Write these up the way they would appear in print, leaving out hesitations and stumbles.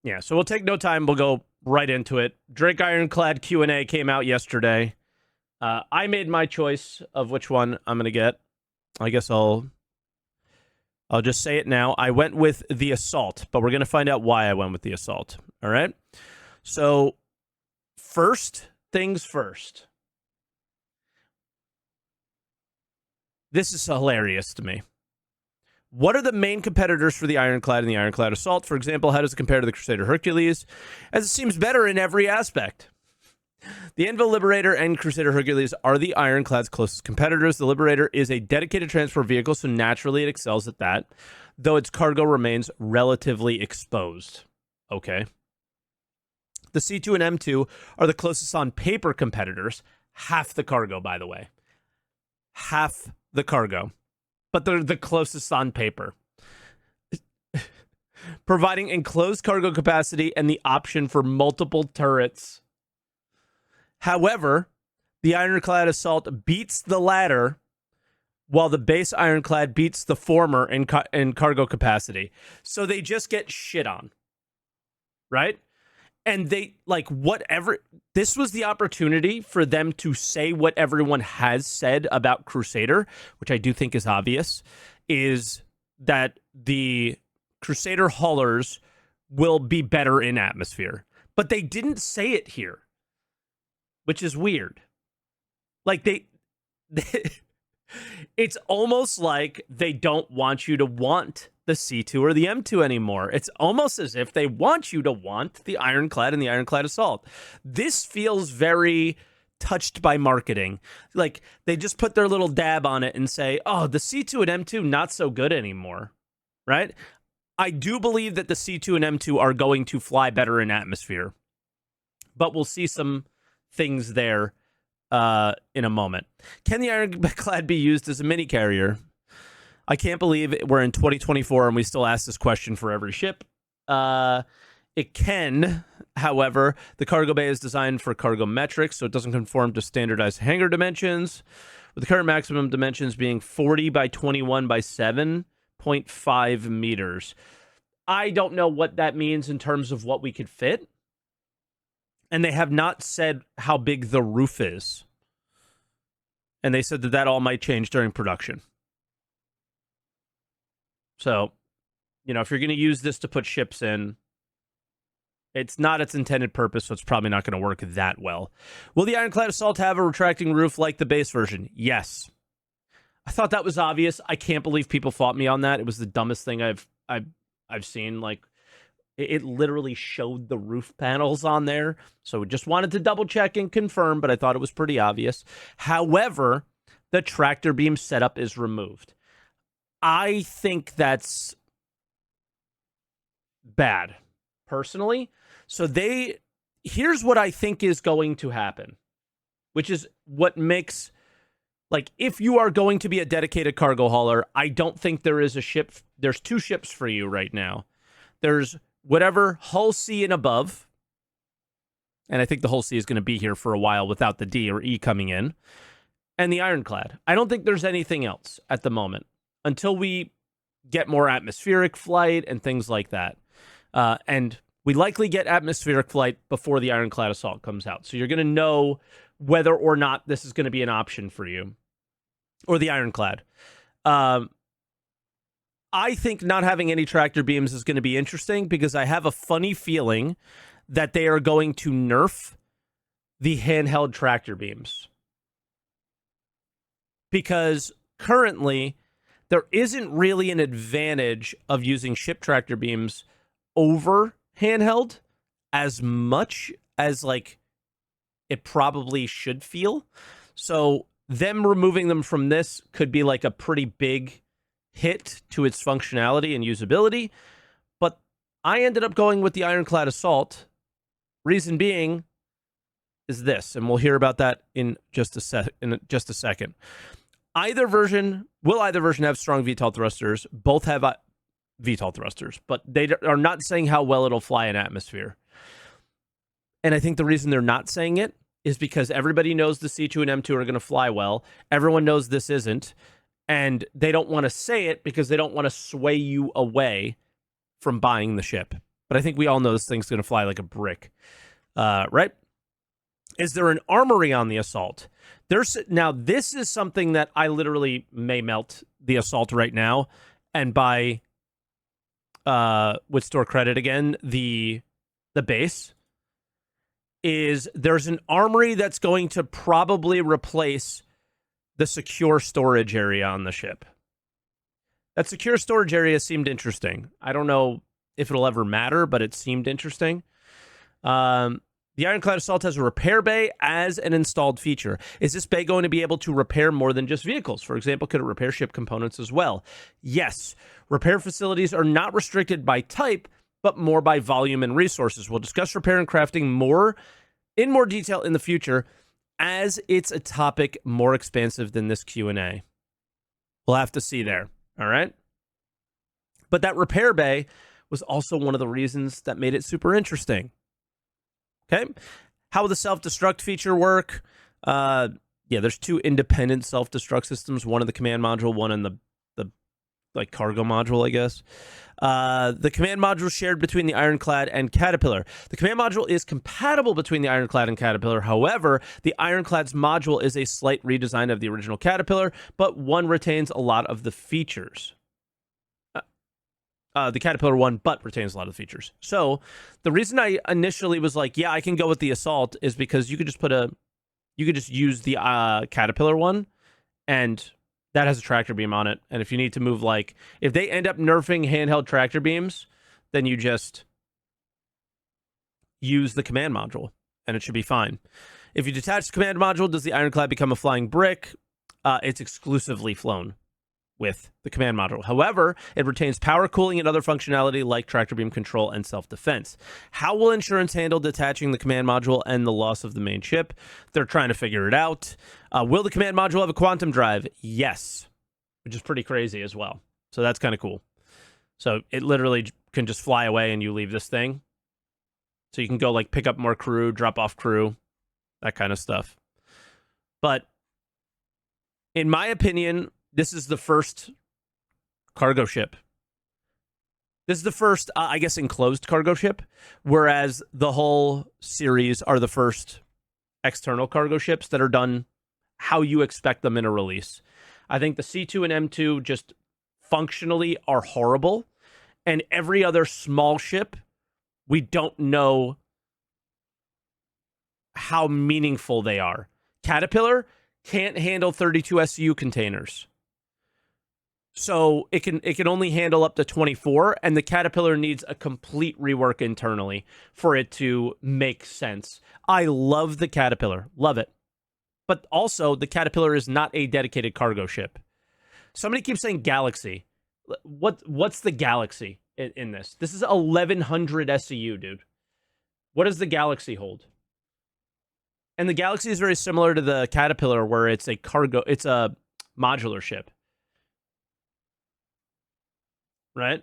Yeah, so we'll take no time. We'll go right into it. Drake Ironclad Q&A came out yesterday. I made my choice of which one I'm going to get. I guess I'll just say it now. I went with the Assault, but we're going to find out why I went with the Assault. All right? So, first things first. This is hilarious to me. What are the main competitors for the Ironclad and the Ironclad Assault? For example, how does it compare to the Crusader Hercules? As it seems better in every aspect. The Anvil Liberator and Crusader Hercules are the Ironclad's closest competitors. The Liberator is a dedicated transport vehicle, so naturally it excels at that, though its cargo remains relatively exposed. Okay. The C2 and M2 are the closest on paper competitors. Half the cargo, by the way. Half the cargo. But they're the closest on paper. Providing enclosed cargo capacity and the option for multiple turrets. However, the Ironclad Assault beats the latter, while the base Ironclad beats the former in cargo capacity. So they just get shit on. Right? And they, whatever, this was the opportunity for them to say what everyone has said about Crusader, which I do think is obvious, is that the Crusader haulers will be better in atmosphere. But they didn't say it here, which is weird. It's almost like they don't want you to want the C2 or the M2 anymore. It's almost as if they want you to want the Ironclad and the Ironclad Assault. This feels very touched by marketing. Like they just put their little dab on it and say, oh, the C2 and M2 not so good anymore, right? I do believe that the C2 and M2 are going to fly better in atmosphere, but we'll see some things there in a moment. Can the Ironclad be used as a mini carrier? I can't believe we're in 2024 and we still ask this question for every ship. It can, however, the cargo bay is designed for cargo metrics, so it doesn't conform to standardized hangar dimensions, with the current maximum dimensions being 40 by 21 by 7.5 meters. I don't know what that means in terms of what we could fit. And they have not said how big the roof is. And they said that all might change during production. So, if you're going to use this to put ships in, it's not its intended purpose, so it's probably not going to work that well. Will the Ironclad Assault have a retracting roof like the base version? Yes. I thought that was obvious. I can't believe people fought me on that. It was the dumbest thing I've seen. It literally showed the roof panels on there. So just wanted to double check and confirm, but I thought it was pretty obvious. However, the tractor beam setup is removed. I think that's bad, personally. So here's what I think is going to happen, which is what makes, if you are going to be a dedicated cargo hauler, I don't think there is a ship. There's two ships for you right now. There's whatever Hull C and above, and I think the Hull C is going to be here for a while without the D or E coming in, and the Ironclad. I don't think there's anything else at the moment until we get more atmospheric flight and things like that. And we likely get atmospheric flight before the Ironclad Assault comes out. So you're going to know whether or not this is going to be an option for you, or the Ironclad. I think not having any tractor beams is going to be interesting because I have a funny feeling that they are going to nerf the handheld tractor beams. Because currently, there isn't really an advantage of using ship tractor beams over handheld as much as, it probably should feel. So them removing them from this could be a pretty big hit to its functionality and usability, but I ended up going with the Ironclad Assault. Reason being is this, and we'll hear about that in just a second. Either version have strong VTOL thrusters? Both have VTOL thrusters, but they are not saying how well it'll fly in atmosphere. And I think the reason they're not saying it is because everybody knows the C2 and M2 are going to fly well. Everyone knows this isn't. And they don't want to say it because they don't want to sway you away from buying the ship. but I think we all know this thing's going to fly like a brick, right? Is there an armory on the Assault? Now, this is something that I literally may melt the Assault right now and buy, with store credit again, the base. There's an armory that's going to probably replace the secure storage area on the ship. That secure storage area seemed interesting. I don't know if it'll ever matter, but it seemed interesting. The Ironclad Assault has a repair bay as an installed feature. Is this bay going to be able to repair more than just vehicles? For example, could it repair ship components as well? Yes. Repair facilities are not restricted by type, but more by volume and resources. We'll discuss repair and crafting in more detail in the future, as it's a topic more expansive than this Q&A. We'll have to see there, all right? But that repair bay was also one of the reasons that made it super interesting. Okay, how will the self-destruct feature work? Yeah, there's 2 independent self-destruct systems, one in the command module, one in the like cargo module, I guess. The command module shared between the Ironclad and Caterpillar. The command module is compatible between the Ironclad and Caterpillar. However, the Ironclad's module is a slight redesign of the original Caterpillar, but one retains a lot of the features. The Caterpillar one, but retains a lot of the features. So the reason I initially was like, yeah, I can go with the Assault is because you could just use the Caterpillar one, and that has a tractor beam on it. And if you need to move, like, if they end up nerfing handheld tractor beams, then you just use the command module, and it should be fine. If you detach the command module, does the Ironclad become a flying brick? It's exclusively flown with the command module. However, it retains power cooling and other functionality like tractor beam control and self-defense. How will insurance handle detaching the command module and the loss of the main ship? They're trying to figure it out. Will the command module have a quantum drive? Yes, which is pretty crazy as well. So that's kind of cool. So it literally can just fly away and you leave this thing. So you can go like pick up more crew, drop off crew, that kind of stuff. But in my opinion, this is the first cargo ship. This is the first, I guess, enclosed cargo ship, whereas the whole series are the first external cargo ships that are done how you expect them in a release. I think the C2 and M2 just functionally are horrible, and every other small ship, we don't know how meaningful they are. Caterpillar can't handle 32 SCU containers. So it can only handle up to 24, and the Caterpillar needs a complete rework internally for it to make sense. I love the Caterpillar. Love it. But also, the Caterpillar is not a dedicated cargo ship. Somebody keeps saying Galaxy. What's the Galaxy in this? This is 1,100 SCU, dude. What does the Galaxy hold? And the Galaxy is very similar to the Caterpillar, where it's a modular ship. Right?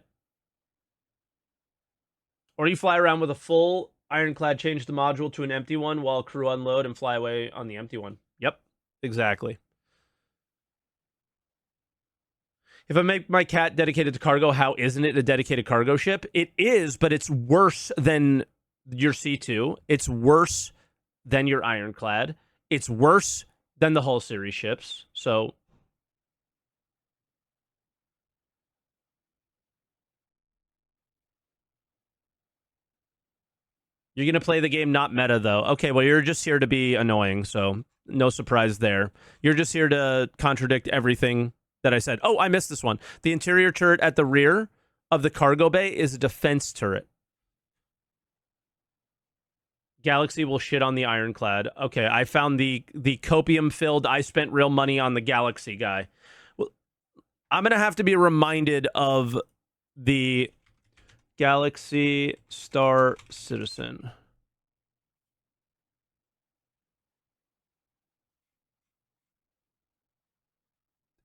Or you fly around with a full Ironclad, change the module to an empty one while crew unload and fly away on the empty one. Yep, exactly. If I make my cat dedicated to cargo, how isn't it a dedicated cargo ship? It is, but it's worse than your C2. It's worse than your Ironclad. It's worse than the whole series ships. So you're going to play the game not meta, though. Okay, well, you're just here to be annoying, so no surprise there. You're just here to contradict everything that I said. Oh, I missed this one. The interior turret at the rear of the cargo bay is a defense turret. Galaxy will shit on the Ironclad. Okay, I found the copium-filled, I spent real money on the Galaxy guy. Well, I'm going to have to be reminded of the Galaxy Star Citizen.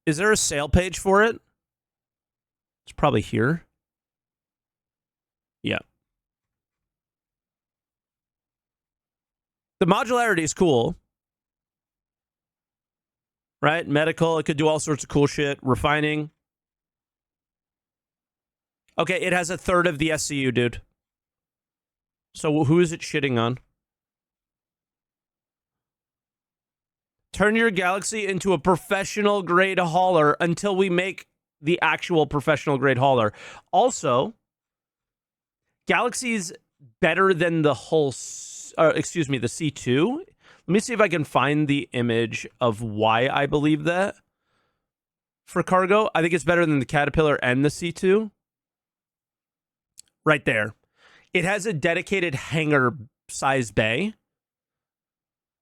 Is there a sale page for it? It's probably here. Yeah. The modularity is cool. Right? Medical, it could do all sorts of cool shit. Refining. Okay, it has a third of the SCU, dude. So who is it shitting on? Turn your Galaxy into a professional grade hauler until we make the actual professional grade hauler. Also, Galaxy's better than the whole, the C2. Let me see if I can find the image of why I believe that. For cargo, I think it's better than the Caterpillar and the C2. Right there. It has a dedicated hangar size bay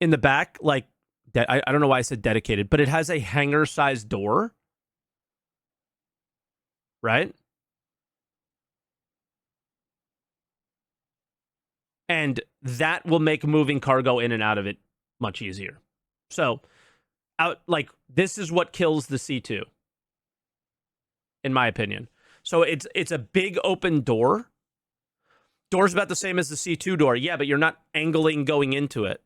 in the back. Like, I don't know why I said dedicated, but it has a hangar size door. Right? And that will make moving cargo in and out of it much easier. So, this is what kills the C2, in my opinion. So it's a big open door. Door's about the same as the C2 door. Yeah, but you're not angling going into it.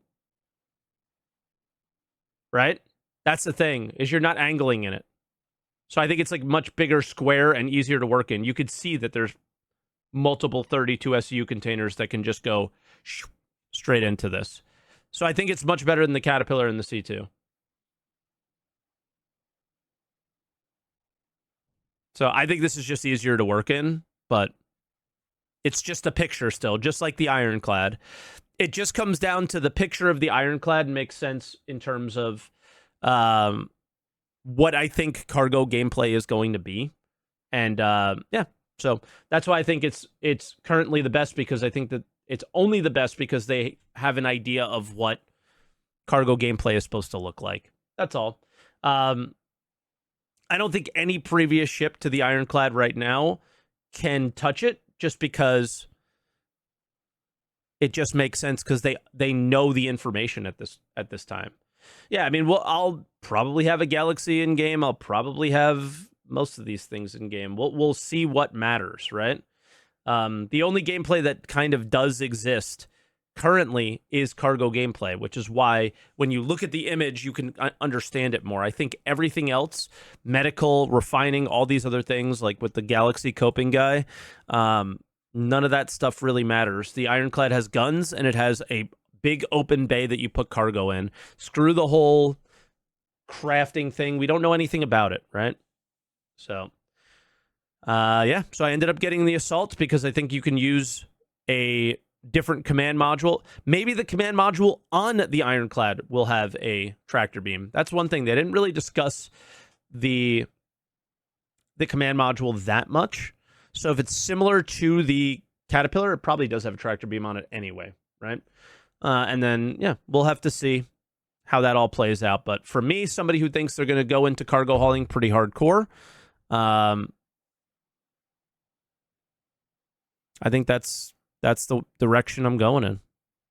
Right? That's the thing, is you're not angling in it. So I think it's like much bigger square and easier to work in. You could see that there's multiple 32 SU containers that can just go straight into this. So I think it's much better than the Caterpillar and the C2. So I think this is just easier to work in, but it's just a picture still, just like the Ironclad. It just comes down to the picture of the Ironclad makes sense in terms of what I think cargo gameplay is going to be. And yeah, so that's why I think it's currently the best, because I think that it's only the best because they have an idea of what cargo gameplay is supposed to look like. That's all. I don't think any previous ship to the Ironclad right now can touch it, just because it just makes sense, because they know the information at this time. Yeah, I mean, I'll probably have a Galaxy in game. I'll probably have most of these things in game. We'll see what matters, right? The only gameplay that kind of does exist currently is cargo gameplay, which is why when you look at the image, you can understand it more. I think everything else, medical, refining, all these other things, like with the Galaxy coping guy, none of that stuff really matters. The Ironclad has guns, and it has a big open bay that you put cargo in. Screw the whole crafting thing. We don't know anything about it, right? So, yeah. So I ended up getting the Assault because I think you can use a different command module. Maybe the command module on the Ironclad will have a tractor beam. That's one thing. They didn't really discuss the command module that much. So if it's similar to the Caterpillar, it probably does have a tractor beam on it anyway, right? And then, yeah, we'll have to see how that all plays out. But for me, somebody who thinks they're going to go into cargo hauling pretty hardcore, I think that's the direction I'm going in.